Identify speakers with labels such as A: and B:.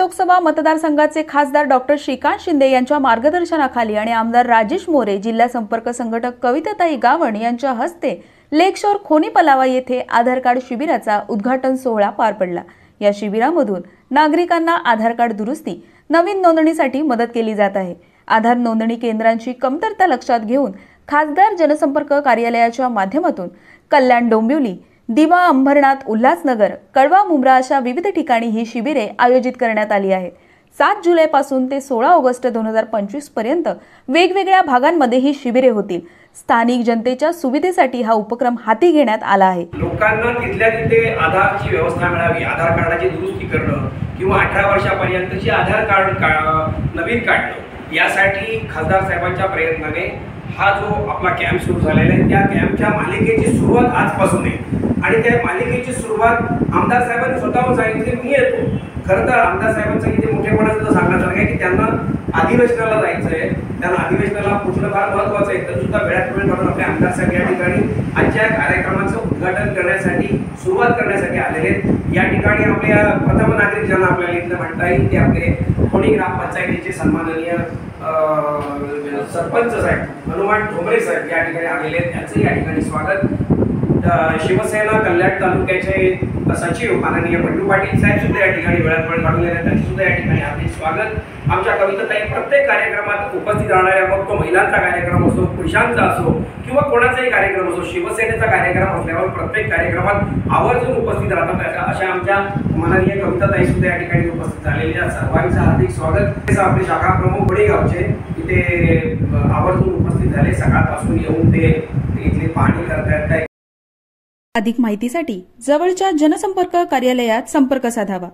A: लोकसभा मतदारसंघाचे खासदार डॉक्टर श्रीकांत शिंदे यांच्या मार्गदर्शनाखाली आणि आमदार राजेश मोरे, जिल्हा संपर्क संघटक कविताताई गावण यांच्या हस्ते लेकशोर खोनी पलावा येथे आधार कार्ड शिबिराचा उद्घाटन सोहळा पार पडला। या शिबिरामधून नागरिकांना आधार कार्ड दुरुस्ती, नवीन नोंदणीसाठी मदत केली जात आहे। आधार नोंदणी केंद्रांची कमतरता लक्षात घेऊन खासदार जनसंपर्क कार्यालयाच्या माध्यमातून कल्याण, डोंबिवली, दिवा, अंबरनाथ, उल्हासनगर, कळवा, मुंब्रा अशा विविध ठिकाणी ही शिबिरे आयोजित करण्यात आली आहेत। 7 जुलैपासून ते 16 ऑगस्ट 2025 पर्यंत वेगवेगळ्या भागांमध्ये ही शिबिरे होतील। स्थानिक जनतेच्या सुविधेसाठी हा उपक्रम हाती घेण्यात आला आहे।
B: लोकांना तिथल्या तिथे आधारची व्यवस्था मिळावी, आधार कार्डाची दुरुस्ती करणं किंवा 18 वर्षापर्यंतची आधार कार्ड नवीन काढणं, यासाठी खासदार साहेबांच्या प्रयत्नाने हा जो आपला कॅम्प सुरू झालेला आहे, त्या कॅम्पच्या मालिकेची सुरुवात आजपासून आहे। आणि त्या मालिकेची सुरुवात आमदार साहेबांनी स्वतःहून सांगितली, मी येतो। खरं तर आमदार साहेबांचं इथे मोठेपणाचं सांगण्यासारखं आहे की त्यांना अधिवेशनाला जायचं आहे, त्यांना अधिवेशनाला पोहोचणं फार महत्त्वाचं आहे। तर सुद्धा वेळात वेळ काढून आपले आमदार साहेब या ठिकाणी आजच्या कार्यक्रमाचं उद्घाटन करण्यासाठी, सुरुवात करण्यासाठी आलेले आहेत। या ठिकाणी आपल्या प्रथम नागरिक ज्यांना आपल्याला इथलं म्हणता येईल ते आपले खोनी ग्रामपंचायतीचे सन्माननीय सरपंच साहेब हनुमान ठोंबरे साहेब या ठिकाणी आलेले आहेत। त्यांचं या ठिकाणी स्वागत। शिवसेना कल्याण तालुक्याचे सचिव माननीय बंडू पाटील साहेब सुद्धा या ठिकाणी वेळात वेळ काढून येतात, त्यांचे सुद्धा या ठिकाणी हार्दिक स्वागत। आमच्या कविताताई प्रत्येक कार्यक्रमात उपस्थित राहणाऱ्या, मग तो महिलांचा कार्यक्रम असो, पुरुषांचा असो किंवा कोणाचाही कार्यक्रम असो, शिवसेनेचा कार्यक्रम असल्यावर प्रत्येक कार्यक्रमात आवर्जून उपस्थित राहतात। अशा आमच्या माननीय कविताताई सुद्धा या ठिकाणी उपस्थित झालेल्या सर्वांचं हार्दिक स्वागत। आपले शाखा प्रमुख बडेगावचे इथे आवर्जून उपस्थित झाले, सकाळपासून येऊन ते इथली पाहणी करतायत।
A: अधिक माहितीसाठी जवळच्या जनसंपर्क कार्यालयात संपर्क साधावा।